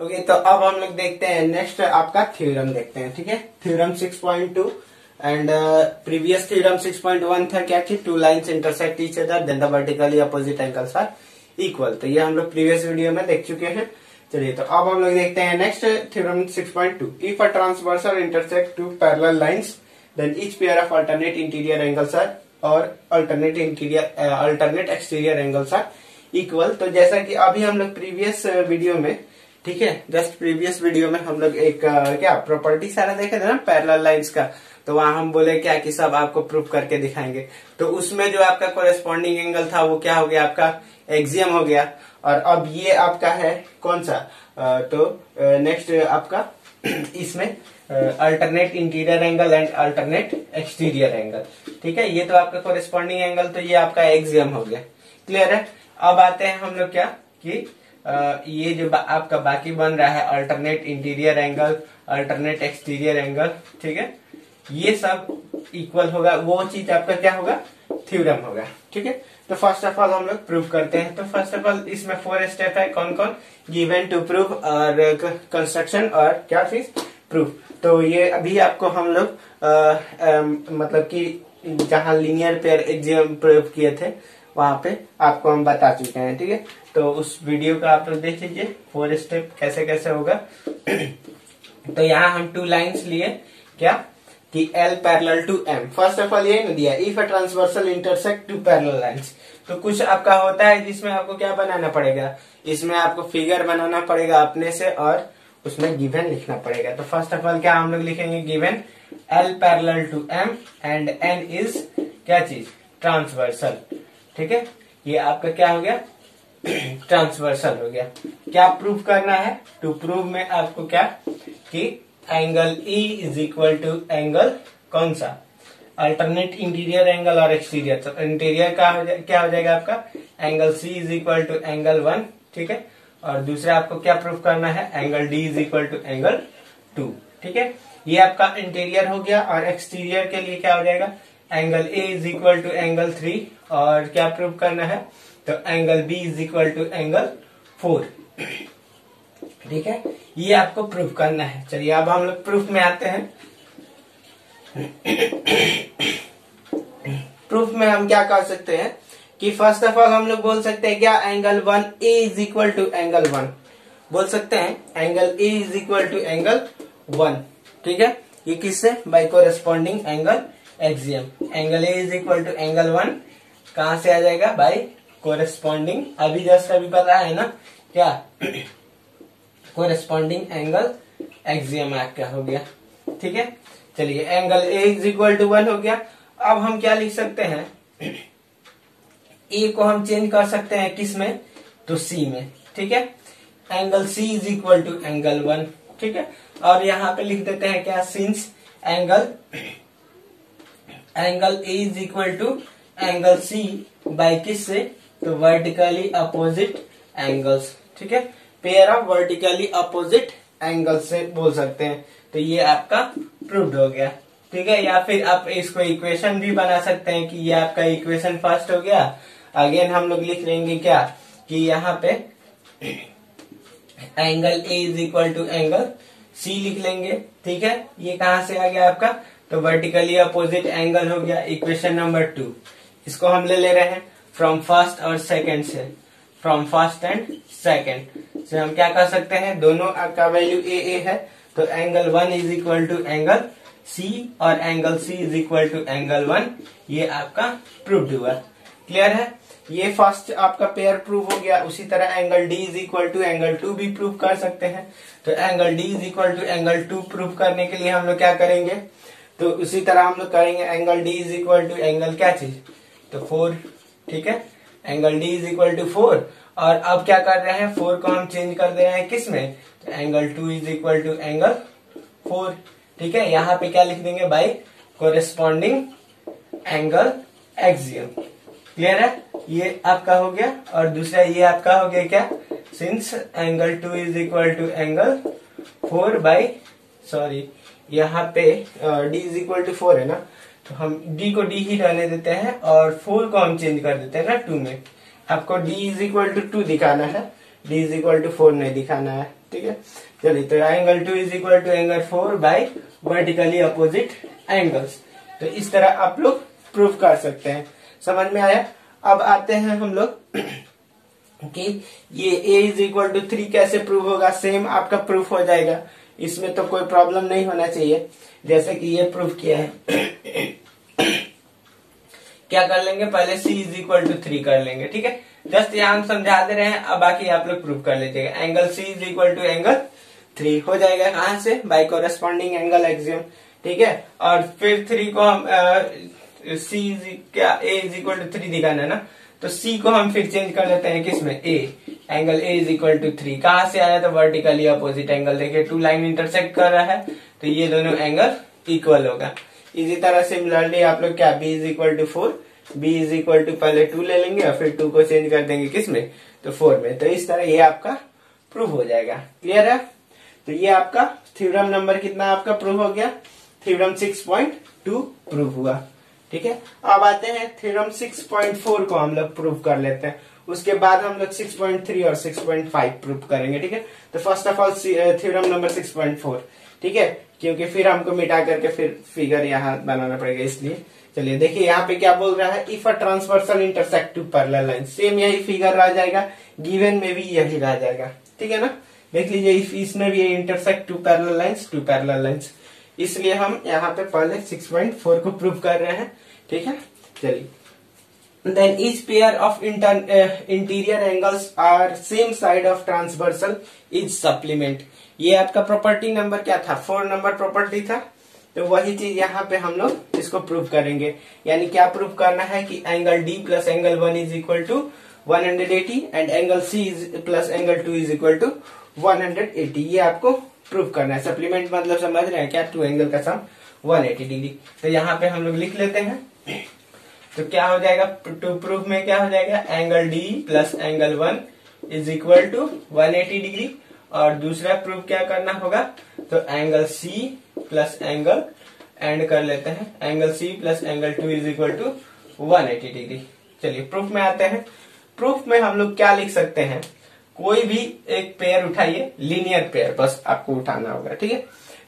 Okay, तो अब हम लोग देखते हैं नेक्स्ट आपका थ्योरम देखते हैं। ठीक है, थ्योरम 6.2 एंड प्रीवियस थ्योरम 6.1 था क्या कि two lines intersect each other then the vertically opposite angles are equal. तो ये हम लोग प्रीवियस वीडियो में देख चुके हैं। चलिए, तो अब हम लोग देखते हैं next theorem 6.2। If a transversal intersect two parallel lines then each pair of alternate interior angles are और alternate exterior angles are equal. तो जैसा कि अभी हम लोग प्रीवियस वीडियो में, ठीक है, जस्ट प्रीवियस वीडियो में हम लोग एक क्या प्रॉपर्टी सारा देखे थे ना पैरेलल लाइंस का। तो वहां हम बोले क्या कि सब आपको प्रूफ करके दिखाएंगे। तो उसमें जो आपका कोरेस्पॉन्डिंग एंगल था वो क्या हो गया, आपका एक्सियम हो गया। और अब ये आपका है कौन सा, तो नेक्स्ट आपका इसमें alternate interior angle and alternate exterior angle. ठीक है, ये तो आपका कोरेस्पॉन्डिंग एंगल, तो ये आपका एक्सियम हो गया। क्लियर है। अब आते हैं हम लोग क्या कि ये जो आपका बाकी बन रहा है alternate interior angle, alternate exterior angle, ठीक है, ये सब इक्वल होगा, वो चीज आपका क्या होगा, थ्योरम होगा। ठीक है, तो फर्स्ट ऑफ ऑल हम लोग प्रूव करते हैं। तो फर्स्ट ऑफ ऑल इसमें 4 स्टेप है, कौन कौन, गिवन, टू प्रूव और कंस्ट्रक्शन और क्या चीज, प्रूफ। तो ये अभी आपको हम लोग मतलब कि जहां लीनियर पेयर एक्सियम प्रूव किए थे वहां पे आपको हम बता चुके हैं। ठीक है, तो उस वीडियो का आप लोग देख लीजिए 4 स्टेप कैसे कैसे होगा। तो यहाँ हम 2 लाइंस लिए क्या कि L parallel to M। First of all ये नहीं दिया, if a transversal intersect two parallel lines. तो कुछ आपका होता है जिसमें आपको क्या बनाना पड़ेगा, इसमें आपको फिगर बनाना पड़ेगा अपने से और उसमें गिवन लिखना पड़ेगा। तो फर्स्ट ऑफ ऑल क्या हम लोग लिखेंगे, given L parallel to M and N is क्या चीज, ट्रांसवर्सल। ठीक है, ये आपका क्या हो गया, ट्रांसवर्सल हो गया। क्या प्रूफ करना है, टू प्रूव में आपको क्या कि angle E is equal to angle कौन सा, अल्टरनेट इंटीरियर एंगल और एक्सटीरियर। तो इंटीरियर का क्या हो जाएगा आपका, angle C is equal to angle 1। ठीक है, और दूसरा आपको क्या प्रूफ करना है, angle D is equal to angle 2। ठीक है, ये आपका इंटीरियर हो गया। और एक्सटीरियर के लिए क्या हो जाएगा, angle A is equal to angle 3 और क्या प्रूफ करना है, तो angle B is equal to angle 4। ठीक है, ये आपको प्रूफ करना है। चलिए अब हम लोग प्रूफ में आते हैं। प्रूफ में हम क्या कर सकते हैं कि फर्स्ट ऑफ ऑल हम लोग बोल सकते हैं क्या, angle 1A is equal to angle 1 बोल सकते हैं, angle A is equal to angle 1। ठीक है, ये किससे, by corresponding angle axiom. Angle A is equal to angle 1 कहां से आ जाएगा, बाय कोरेस्पॉन्डिंग, अभी जस्ट अभी पता है ना क्या, कोरेस्पॉन्डिंग एंगल एक्सियम क्या हो गया। ठीक है, चलिए angle A is equal to 1 हो गया। अब हम क्या लिख सकते हैं, A को हम चेंज कर सकते हैं किस में, तो C में। ठीक है, angle C is equal to angle 1। ठीक है, और यहाँ पे लिख देते हैं क्या, since angle A is equal to angle C by किस से, तो वर्टिकली अपोजिट एंगल्स। ठीक है, pair of vertically opposite angles से बोल सकते हैं। तो ये आपका प्रूव्ड हो गया। ठीक है, या फिर आप इसको इक्वेशन भी बना सकते हैं कि ये आपका इक्वेशन फर्स्ट हो गया। अगेन हम लोग लिख लेंगे क्या कि यहाँ पे angle A is equal to angle C लिख लेंगे। ठीक है, ये कहां से आ गया आपका, तो वर्टिकली अपोजिट एंगल हो गया, इक्वेशन नंबर 2। इसको हम ले रहे हैं फ्रॉम फर्स्ट और सेकंड से, फ्रॉम फर्स्ट एंड सेकंड से हम क्या कर सकते हैं, दोनों का वैल्यू A है, तो angle 1 is equal to angle C और angle C is equal to angle 1। ये आपका प्रूव्ड हुआ। क्लियर है, ये फर्स्ट आपका पेयर प्रूव हो गया। उसी तरह angle D is equal to angle 2 भी प्रूव कर सकते हैं। तो angle D is equal to angle 2 prove करने के लिए हम लोग क्या करेंगे, तो उसी तरह हम लोग करेंगे angle D is equal to angle क्या चीज, तो 4। ठीक है, angle D is equal to 4। और अब क्या कर रहे हैं, 4 को हम चेंज कर दे रहे हैं किस में, तो angle 2 is equal to angle 4। ठीक है, यहाँ पे क्या लिख देंगे, by corresponding angle axiom. Clear है, ये आपका हो गया। और दूसरा ये आपका हो गया क्या, since angle 2 is equal to angle 4 by, sorry यहाँ पे D इज इक्वल टू 4 है ना, तो हम D को D ही रहने देते हैं और 4 को हम चेंज कर देते हैं ना 2 में। आपको D इज इक्वल टू 2 दिखाना है, D इज इक्वल टू 4 नहीं दिखाना है। ठीक है। चलिए, तो angle 2 is equal to angle 4 by vertically opposite angles. तो इस तरह आप लोग प्रूव कर सकते हैं। समझ में आया? अब आते हैं हम लोग कि ये a इज इक्वल टू 3 कैसे प्रूव होगा। सेम आपका प्रूफ हो जाएगा, इसमें तो कोई प्रॉब्लम नहीं होना चाहिए। जैसे कि ये प्रूफ किया है क्या कर लेंगे, पहले c इज इक्वल टू 3 कर लेंगे, ठीक है। जस्ट यहाँ हम समझा दे रहे हैं, अब बाकी आप लोग प्रूफ कर लीजिएगा। Angle c is equal to angle 3 हो जाएगा, कहां से, बाय कोरेस्पॉन्डिंग एंगल एक्सियम, ठीक है। और फिर 3 को हम c क्या a इज इक्वल टू 3 दिखाना है ना, तो c को हम फिर चेंज कर लेते हैं किसमें, a। Angle a is equal to 3 कहां से आया, तो वर्टिकली अपोजिट एंगल। देखिए 2 लाइन इंटरसेक्ट कर रहा है, तो ये दोनों एंगल इक्वल होगा। इसी तरह सिमिलरली आप लोग क्या, b is equal to 4, b is equal to पहले 2 ले लेंगे और फिर 2 को चेंज कर देंगे किसमें, तो 4 में। तो इस तरह ये आपका प्रूव हो जाएगा। क्लियर है? तो ये आपका थ्योरम नंबर कितना आपका प्रूव हो गया, थ्योरम 6.2 प्रूव हुआ, ठीक है। अब आते हैं थ्योरम 6.4 को हम लोग प्रूव कर लेते हैं। उसके बाद हम लोग 6.3 और 6.5 प्रूव करेंगे, ठीक है। तो first of all theorem number 6.4, ठीक है, क्योंकि फिर हमको मिटा करके फिर फिगर यहाँ बनाना पड़ेगा, इसलिए चलिए देखिए यहाँ पे क्या बोल रहा है, if a transversal intersect two parallel line. Same यही फिगर रह जाएगा, गिवन में भी यही रह जाएगा, ठीक है ना। देख लीजिए इसमें भी इंटरसेक्ट टू पैरेलल लाइंस, इसलिए हम यहाँ पे पहले 6.4 को प्रूव कर रहे हैं, ठीक है। चलिए, then each pair of interior angles are same side of transversal is supplement। ये आपका प्रॉपर्टी नंबर क्या था, 4 नंबर प्रॉपर्टी था। तो वही चीज यहाँ पे हम लोग इसको प्रूव करेंगे। यानी क्या प्रूव करना है कि angle D plus angle 1 is equal to 180 and angle C plus angle 2 is equal to 180। ये आपको प्रूव करना है। सप्लीमेंट मतलब समझ रहे हैं क्या, 2 एंगल का सम 180 डिग्री। तो यहाँ पे हम लोग लिख लेते हैं, तो क्या हो जाएगा, टू प्रूफ में क्या हो जाएगा, angle D plus angle 1 is equal to 180 degree. और दूसरा प्रूफ क्या करना होगा, तो angle C plus angle and कर लेते हैं, angle C plus angle 2 is equal to 180 degree. चलिए प्रूफ में आते हैं। प्रूफ में हम लोग क्या लिख सकते हैं, कोई भी एक पेयर उठाइए, लीनियर पेयर बस आपको उठाना होगा, ठीक है।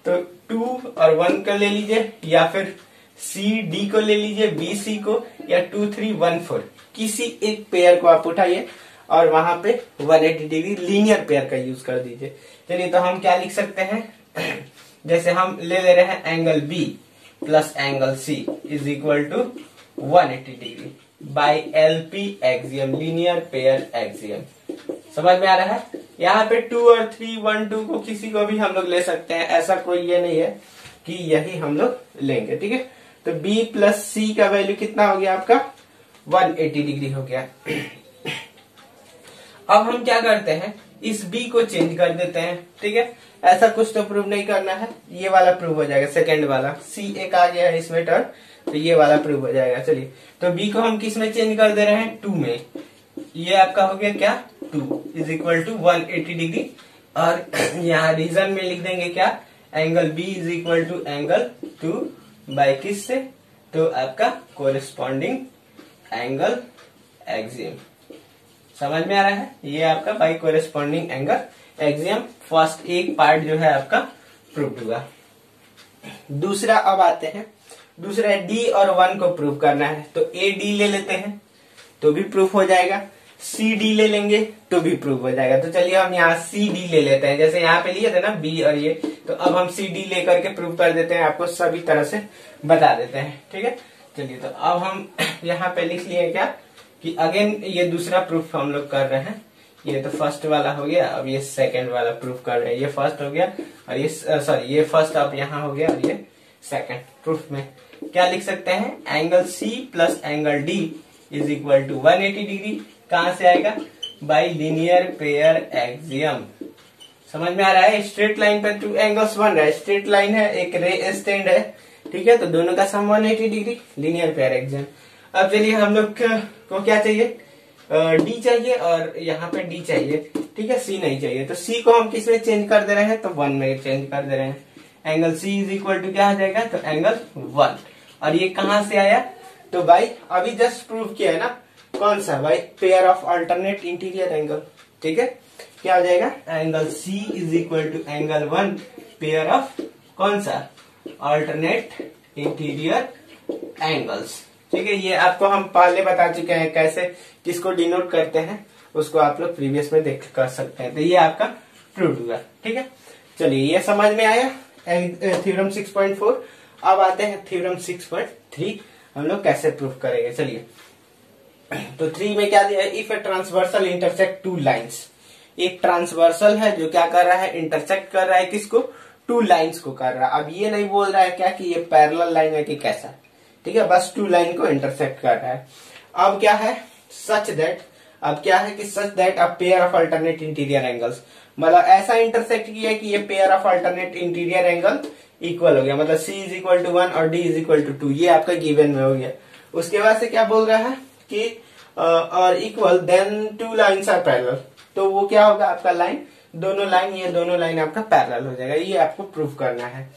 तो 2 और 1 का ले लीजिए, या फिर CD को ले लीजिए, BC को, या 2, 3, 1, 4 किसी एक पेयर को आप उठाइए और वहां पे 180 डिग्री लीनियर पेयर का यूज कर दीजिए। चलिए, तो हम क्या लिख सकते हैं, जैसे हम ले रहे हैं angle B plus angle C is equal to 180 degree by LP axiom, linear pair axiom. समझ में आ रहा है? यहाँ पे 2 और 3, 1, 2 को किसी को भी हम लोग ले सकते हैं, ऐसा कोई ये नहीं है कि यही हम लोग लेंगे, ठीक है। तो B प्लस C का वैल्यू कितना हो गया आपका, 180 डिग्री हो गया। अब हम क्या करते हैं, इस B को चेंज कर देते हैं, ठीक है। ऐसा कुछ तो प्रूव नहीं करना है, ये वाला प्रूव हो जाएगा, सेकंड वाला C एक आ गया है इसमें टर्म, तो ये वाला प्रूव हो जाएगा। चलिए, तो B को हम किस में चेंज कर दे रहे हैं, 2 में। ये आपका हो गया क्या, 2 इज इक्वल टू 180 डिग्री। और यहाँ रीजन में लिख देंगे क्या, angle B is equal to angle 2 by किस से, तो आपका कोरेस्पॉन्डिंग एंगल एक्सियम। समझ में आ रहा है? ये आपका by corresponding angle axiom first एक पार्ट जो है आपका प्रूव हुआ। दूसरा अब आते हैं, दूसरा D और 1 को प्रूव करना है। तो AD ले लेते हैं तो भी प्रूफ हो जाएगा, CD ले लेंगे तो भी प्रूफ हो जाएगा। तो चलिए हम यहाँ CD ले लेते हैं, जैसे यहाँ पे लिए थे ना B और ये, तो अब हम CD ले करके प्रूफ कर देते हैं, आपको सभी तरह से बता देते हैं, ठीक है। चलिए, तो अब हम यहाँ पे लिख लिए क्या कि अगेन ये दूसरा प्रूफ हम लोग कर रहे हैं। ये तो फर्स्ट वाला हो गया, अब ये सेकंड वाला प्रूफ कर रहे हैं। ये फर्स्ट हो गया और ये सॉरी ये फर्स्ट अब यहाँ हो गया और ये सेकंड। प्रूफ में क्या लिख सकते हैं, angle C plus angle D is equal to 180 degree. कहां से आएगा, बाय लीनियर पेयर एक्सियम। समझ में आ रहा है? स्ट्रेट लाइन पे 2 एंगल्स बन रहा है, स्ट्रेट लाइन है, एक रे स्टैंड है, ठीक है। तो दोनों का सम 180 डिग्री, लीनियर पेयर एक्सियम। अब चलिए हम लोग को क्या चाहिए, D चाहिए और यहाँ पे D चाहिए, ठीक है, C नहीं चाहिए। तो C को हम किस में चेंज कर दे रहे हैं, तो 1 में चेंज कर दे रहे हैं। Angle C is equal to क्या आ जाएगा, तो एंगल 1। और ये कहां से आया, तो भाई अभी जस्ट प्रूव किया है ना, कौन सा भाई, pair of alternate interior angle, ठीक है। क्या हो जाएगा, angle C is equal to angle 1 pair of कौन सा, अल्टरनेट इंटीरियर एंगल्स। ठीक है, ये आपको हम पहले बता चुके हैं कैसे किसको डिनोट करते हैं, उसको आप लोग प्रीवियस में देख कर सकते हैं। तो ये आपका प्रूव हुआ। ठीक है, चलिए ये समझ में आया थ्योरम 6.4। अब आते हैं थ्योरम 6.3, हम लोग कैसे प्रूफ करेंगे। चलिए, तो 3 में क्या दिया है, if a transversal intersect two lines. एक ट्रांसवर्सल है जो क्या कर रहा है, इंटरसेक्ट कर रहा है किसको, 2 लाइन्स को कर रहा है। अब ये नहीं बोल रहा है क्या कि ये पैरेलल लाइन है कि कैसा, ठीक है, बस 2 लाइन को इंटरसेक्ट कर रहा है। अब क्या है, सच दैट, अब क्या है कि such that a pair of alternate interior angles, मतलब ऐसा इंटरसेक्ट किया कि ये pair of alternate interior angle equal हो गया, मतलब C इज इक्वल टू 1 और D इज इक्वल टू 2, ये आपका गिवन में हो गया। उसके बाद से क्या बोल रहा है कि और equal then 2 lines are parallel, तो वो क्या होगा आपका लाइन, दोनों लाइन, ये दोनों लाइन आपका पैरेलल हो जाएगा। ये आपको प्रूफ करना है।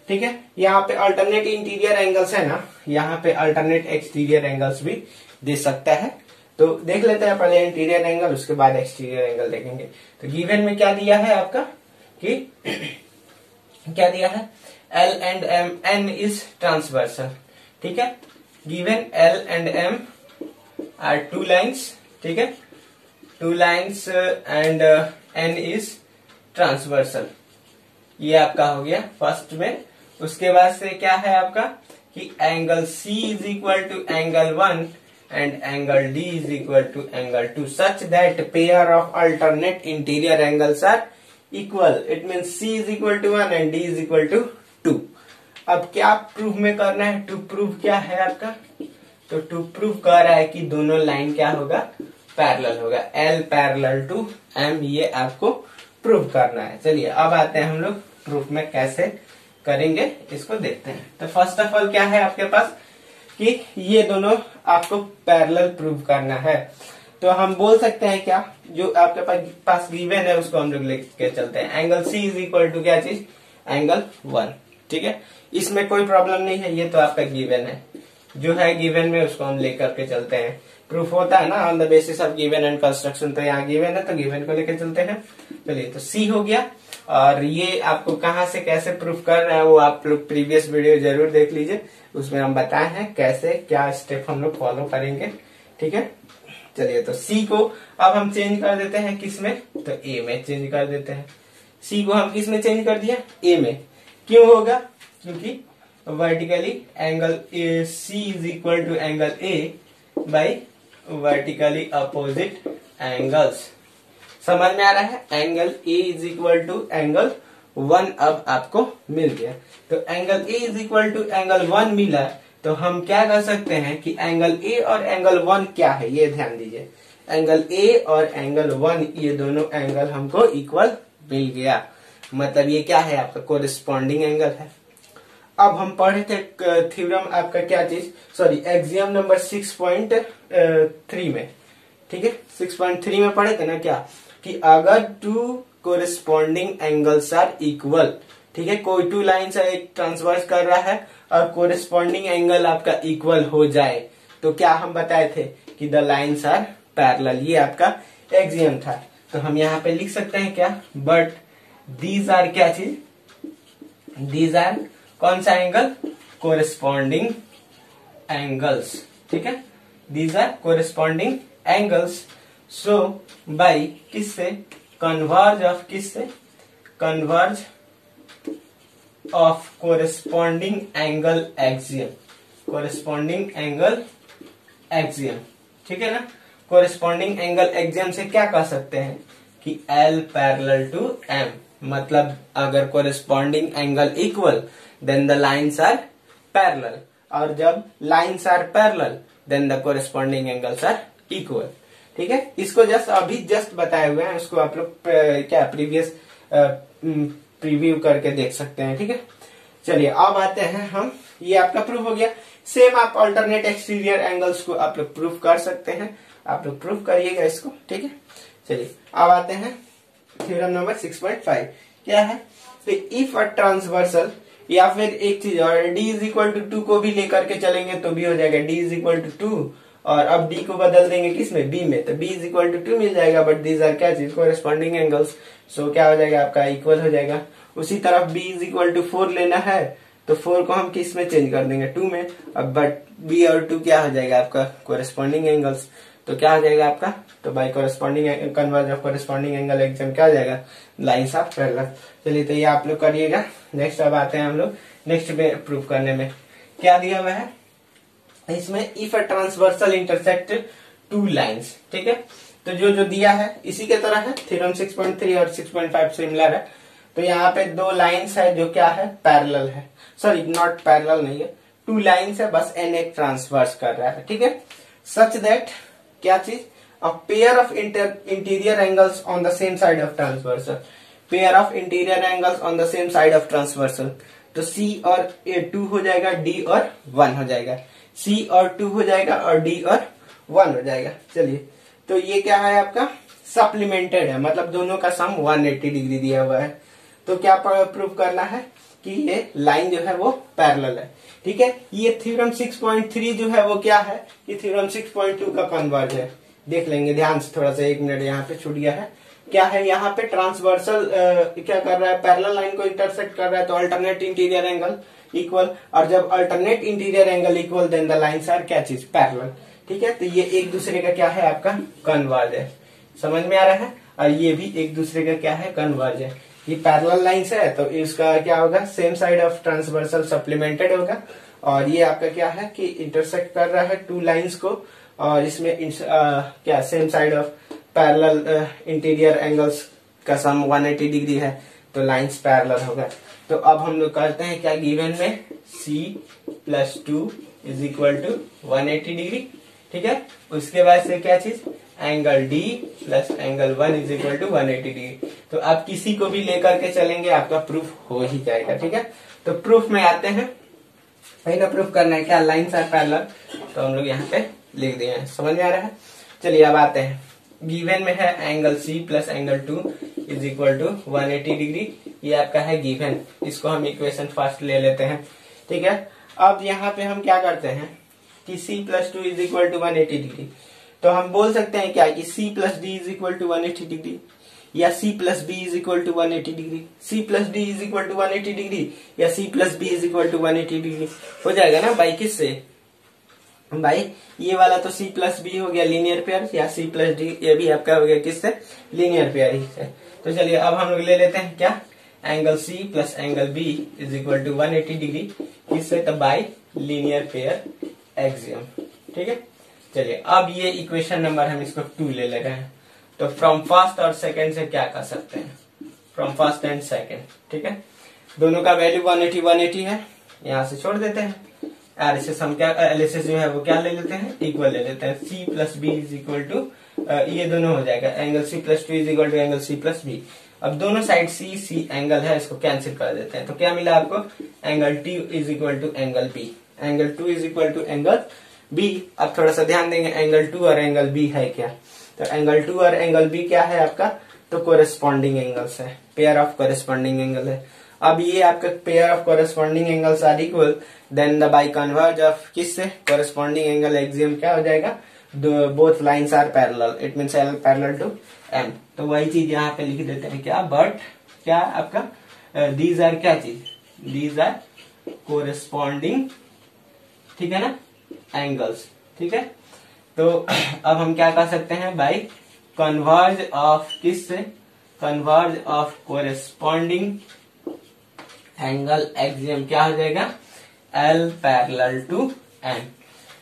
ठीक है, यहाँ पे अल्टरनेट इंटीरियर एंगल्स है ना, यहाँ पे अल्टरनेट एक्सटीरियर एंगल्स भी दे सकता है। तो देख लेते हैं पहले इंटीरियर एंगल, उसके बाद एक्सटीरियर एंगल देखेंगे। तो गिवन में क्या दिया है आपका कि क्या दिया है, L and M, N is transversal. ठीक है, given L and M are 2 lines, ठीक है, 2 lines and N is transversal. ये आपका हो गया फर्स्ट में। उसके बाद से क्या है आपका कि angle C is equal to angle 1 and angle D is equal to angle 2 such that pair of alternate interior angles are equal. It means C is equal to 1 and D is equal to 2. अब क्या proof में करना है, to proof क्या है आपका, तो to proof कह रहा है कि दोनों लाइन क्या होगा, पैरेलल होगा, L पैरेलल टू M, ये आपको प्रूफ करना है। चलिए अब आते हैं हम लोग प्रूफ में कैसे करेंगे, इसको देखते हैं। तो फर्स्ट ऑफ ऑल क्या है आपके पास कि ये दोनों आपको पैरेलल प्रूव करना है। तो हम बोल सकते हैं क्या, जो आपके पास गिवन है उसको हम लोग लेके चलते हैं। Angle C is equal to क्या चीज, एंगल 1। ठीक है, इसमें कोई प्रॉब्लम नहीं है, ये तो आपका गिवन है, जो है गिवन में उसको हम लेकर के चलते हैं। प्रूफ होता है ना on the basis of given and construction, तो यहाँ गिवन है तो गिवन को लेकर चलते हैं। चलिए, तो C हो गया, और ये आपको कहाँ से कैसे प्रूफ कर रहे हैं वो आप लोग प्रीवियस वीडियो जरूर देख लीजिए, उसमें हम बताए हैं कैसे क्या स्टेप हम लोग फॉलो करेंगे। ठीक है, चलिए, तो C को अब हम चेंज कर देते हैं किस में, तो A में चेंज कर देते हैं। C को हम किस में चेंज कर दिया, A में। क्यों होगा, क्योंकि vertically angle C is equal to angle A by vertically opposite angles. समझ में आ रहा है, angle A is equal to angle 1 अब आपको मिल गया। तो angle A is equal to angle 1 मिला, तो हम क्या कर सकते हैं कि एंगल A और एंगल 1 क्या है, ये ध्यान दीजिए। एंगल A और एंगल 1 ये दोनों एंगल हमको इक्वल मिल गया, मतलब ये क्या है आपका कोरिस्पॉन्डिंग एंगल है। अब हम पढ़े थे थ्योरम आपका क्या चीज, सॉरी एक्सियम नंबर 6.3 में। ठीक है, 6.3 में पढ़े थे ना क्या, कि अगर 2 कोरिस्पॉन्डिंग एंगल्स आर इक्वल, ठीक है, कोई 2 लाइन से एक ट्रांसवर्स कर रहा है और कोरिस्पॉन्डिंग एंगल आपका इक्वल हो जाए, तो क्या हम बताए थे कि द लाइन्स आर पैरेलल, ये आपका एक्सियम था। तो हम यहाँ पे लिख सकते हैं क्या, बट दीज आर क्या चीज, दीज आर कौन सा एंगल, कोरिस्पॉन्डिंग एंगल्स। ठीक है, these are corresponding angles. So by किससे, कन्वर्ज ऑफ किससे, converse of corresponding angle axiom, corresponding angle axiom. ठीक है ना, कोरिस्पॉन्डिंग एंगल एक्सियम से क्या कह सकते हैं कि L पैरेलल टू M, मतलब अगर corresponding angle equal then the lines are parallel, और जब lines are parallel then the corresponding angles are equal. ठीक है, इसको जस्ट बताए हुए हैं, उसको आप लोग क्या प्रीवियस प्रीव्यू करके देख सकते हैं। ठीक है, चलिए अब आते हैं हम, ये आपका प्रूफ हो गया। सेम आप अल्टरनेट एक्सटीरियर एंगल्स को आप लोग प्रूफ कर सकते हैं, आप लोग प्रूफ करिएगा इसको। ठीक है, चलिए अब आते हैं थ्योरम नंबर 6.5 क्या है, इफ अ ट्रांसवर्सल, या फिर एक चीज और D इज इक्वल टू 2 को भी लेकर के चलेंगे तो भी हो जाएगा, D इज इक्वल टू 2 और अब डी को बदल देंगे किसमें, बी में, तो बी इज इक्वल टू 2 मिल जाएगा, बट दीज आर क्या चीज, कोरेस्पॉन्डिंग एंगल्स, सो क्या हो जाएगा आपका, इक्वल हो जाएगा। उसी तरफ बी इज इक्वल टू 4 लेना है, तो 4 को हम किस में चेंज कर देंगे, 2 में, अब बट बी और 2 क्या हो जाएगा आपका, कोरेस्पॉन्डिंग एंगल्स, तो क्या हो जाएगा आपका, तो by corresponding converse of corresponding angle exam क्या हो जाएगा, लाइंस ऑफ पैरेलल। चलिए तो ये आप लोग करिएगा। नेक्स्ट अब आते हैं हम लोग नेक्स्ट में प्रूफ करने में, क्या दिया हुआ है इसमें, if a transversal intersect two lines, ठीक है, तो जो दिया है इसी के तरह है, थ्योरम 6.3 और 6.5 सिमिलर है। तो यहाँ पे दो लाइंस है जो क्या है, पैरेलल है, सॉरी नॉट पैरेलल नहीं है, टू लाइंस है, बस एन एक ट्रांसवर्स कर रहा है, ठीक है, सच दैट क्या चीज, a pair of interior angles on the same side of transversal, pair of interior angles on the same side of transversal, तो C और A 2 हो जाएगा, D और 1 हो जाएगा, C और 2 हो जाएगा और D और 1 हो जाएगा। चलिए तो ये क्या है आपका, सप्लीमेंटेड है, मतलब दोनों का सम 180 डिग्री दिया हुआ है। तो क्या प्रूफ करना है कि ये लाइन जो है वो पैरेलल है, ठीक है। ये थ्योरम 6.3 जो है वो क्या है, ये थ्योरम 6.2 का कन्वर्ज है, देख लेंगे ध्यान से, थोड़ा सा 1 मिनट यहाँ पे छूट गया है। क्या है यहाँ पे, ट्रांसवर्सल क्या कर रहा है, पैरेलल लाइन को इंटरसेक्ट कर रहा है, तो अल्टरनेट इंटीरियर एंगल इक्वल, और जब alternate interior angle equal then the lines are क्या चीज, पैरेलल, ठीक है। तो ये एक दूसरे का क्या है आपका, कन्वर्ज है, समझ में आ रहा है, और ये भी एक दूसरे का क्या है, कन्वर्ज है। ये पैरेलल लाइंस है तो इसका क्या होगा, same side of transversal supplemented होगा, और ये आपका क्या है कि इंटरसेक्ट कर रहा है टू लाइंस को, और इसमें क्या same side of parallel interior angles का सम 180 डिग्री है, तो लाइंस पैरेलल होगा। तो अब हम लोग करते हैं क्या, गिवन में C plus 2 is equal to 180 degree, ठीक है। उसके बाद से क्या चीज, angle D plus angle 1 is equal to 180 degree. तो आप किसी को भी लेकर के चलेंगे आपका प्रूफ हो ही जाएगा, ठीक है। तो प्रूफ में आते हैं, पहले प्रूफ करना है क्या, लाइंस आर पैरेलल, तो हम लोग यहाँ पे लिख दिए हैं, समझ में आ रहा है। चलिए अब आते हैं, गिवन में है angle C plus angle 2 is equal to 180 degree, ये आपका है गिवन, इसको हम इक्वेशन फर्स्ट ले लेते हैं, ठीक है। अब यहाँ पे हम क्या करते हैं कि C plus 2 is equal to 180 degree, तो हम बोल सकते हैं क्या कि C plus D is equal to 180 degree, या C plus B is equal to 180 degree, C plus D is equal to 180 degree, या C plus B is equal to 180 degree, हो जाएगा ना भाई, किससे भाई, ये वाला तो C प्लस बी हो गया लीनियर पेयर, या C प्लस D ये भी आपका हो गया किससे, लीनियर पेयर ही से। तो चलिए अब हम लोग ले लेते हैं क्या, angle C plus angle B is equal to 180 degree, किससे, तो बाई लीनियर पेयर एक्सियम, ठीक है। चलिए अब ये इक्वेशन नंबर हम इसको 2 ले रहे हैं, तो फ्रॉम फर्स्ट और सेकंड से क्या कर सकते हैं, फ्रॉम फर्स्ट एंड सेकंड, ठीक है। दोनों का वैल्यू 180 है, यहाँ से छोड़ देते हैं, एलिसिस हम क्या, एलिसिस जो है वो क्या ले लेते हैं, इक्वल ले लेते हैं, C plus B is equal to, ये दोनों हो जाएगा, angle C plus 2 is equal to angle C plus B. अब दोनों साइड C एंगल है, इसको कैंसिल कर देते हैं, तो क्या मिला आपको, angle T is equal to angle B, angle 2 is equal to angle B। अब थोड़ा सा ध्यान देंगे, एंगल 2 और एंगल B है क्या, तो एंगल 2 और एंगल B क्या है आपका, तो कोरेस्पॉन्डिंग एंगल्स है, पेयर ऑफ कोरेस्पॉन्डिंग एंगल है। अब ये आपका pair of corresponding angles are equal, then the by converse of किससे, कोरेस्पॉन्डिंग एंगल एक्सियम क्या हो जाएगा, both lines are parallel, it means L parallel to M। तो वही चीज यहाँ पे लिख देते हैं क्या, बट क्या आपका, दीज आर क्या चीज, दीज आर कोरेस्पॉन्डिंग, ठीक है ना, एंगल्स, ठीक है। तो अब हम क्या कर सकते हैं, बाई कन्वर्ज ऑफ किससे, converse of corresponding angle axiom क्या हो जाएगा, L पैरेलल टू M,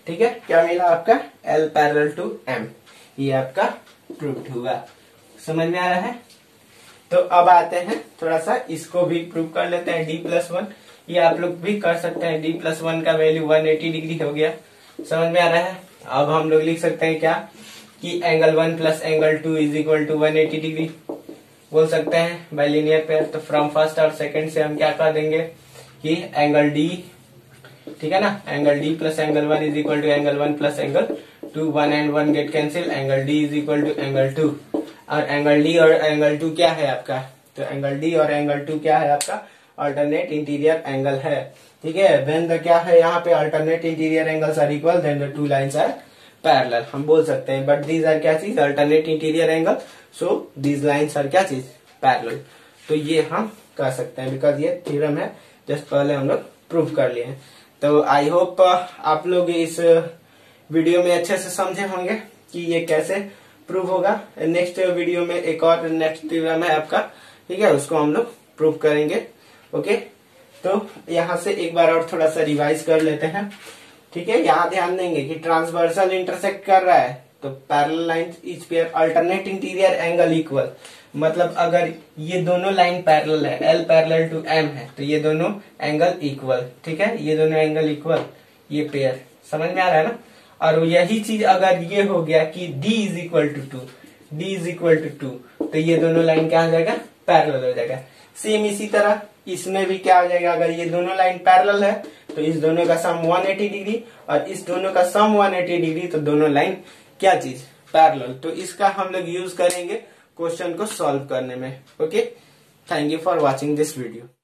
ठीक है। क्या मिला आपका, L पैरेलल टू M, ये आपका प्रूव हुआ, समझ में आ रहा है। तो अब आते हैं थोड़ा सा इसको भी प्रूव कर लेते हैं, D प्लस 1, ये आप लोग भी कर सकते हैं, D प्लस 1 का वैल्यू 180 डिग्री हो गया, समझ में आ रहा है। अब हम लोग लिख सकते हैं क्या कि angle 1 plus angle 2 is equal to 180 degree बोल सकते हैं बाय लीनियर पेयर। तो फ्रॉम फर्स्ट और सेकंड से हम क्या कर देंगे कि एंगल डी, ठीक है ना, angle D plus angle 1 is equal to angle 1 plus angle 2, 1 and 1 get cancel, angle D is equal to angle 2, और एंगल डी और एंगल 2 क्या है आपका, तो एंगल डी और एंगल 2 क्या है आपका, अल्टरनेट इंटीरियर एंगल है, ठीक है। देन द क्या है यहाँ पे, alternate interior angles are equal, then the two lines are parallel हम बोल सकते हैं, बट दीज आर क्या चीज, alternate interior angle, so these lines are क्या चीज, पैरेलल। तो ये हम कर सकते हैं बिकॉज ये थ्योरम है, जस्ट पहले हम लोग प्रूव कर लिए हैं। तो आई होप आप लोग इस वीडियो में अच्छे से समझे होंगे कि ये कैसे प्रूव होगा। नेक्स्ट वीडियो में एक और नेक्स्ट थ्योरम है आपका, ठीक है, उसको हम लोग प्रूव करेंगे। ओके, तो यहाँ से एक बार और थोड़ा सा रिवाइज कर लेते हैं, ठीक है। यहाँ ध्यान देंगे कि ट्रांसवर्सल इंटरसेक्ट कर रहा है तो parallel line etch pair alternate interior angle equal, मतलब अगर ये दोनों लाइन पैरेलल है, L पैरेलल टू M है, तो ये दोनों एंगल इक्वल, ठीक है, ये दोनों एंगल इक्वल, ये पेयर समझ में आ रहा है ना। और यही चीज अगर ये हो गया कि D is equal to 2, D is equal to 2, तो ये दोनों लाइन क्या हो जाएगा, पैरेलल हो जाएगा। सेम इसी तरह इसमें भी क्या हो जाएगा, अगर ये दोनों लाइन पैरेलल है तो इस दोनों का सम 180 डिग्री और इस दोनों का सम 180 डिग्री, तो दोनों लाइन क्या चीज, पैरेलल। तो इसका हम लोग यूज करेंगे क्वेश्चन को सॉल्व करने में। Okay, thank you for watching this video.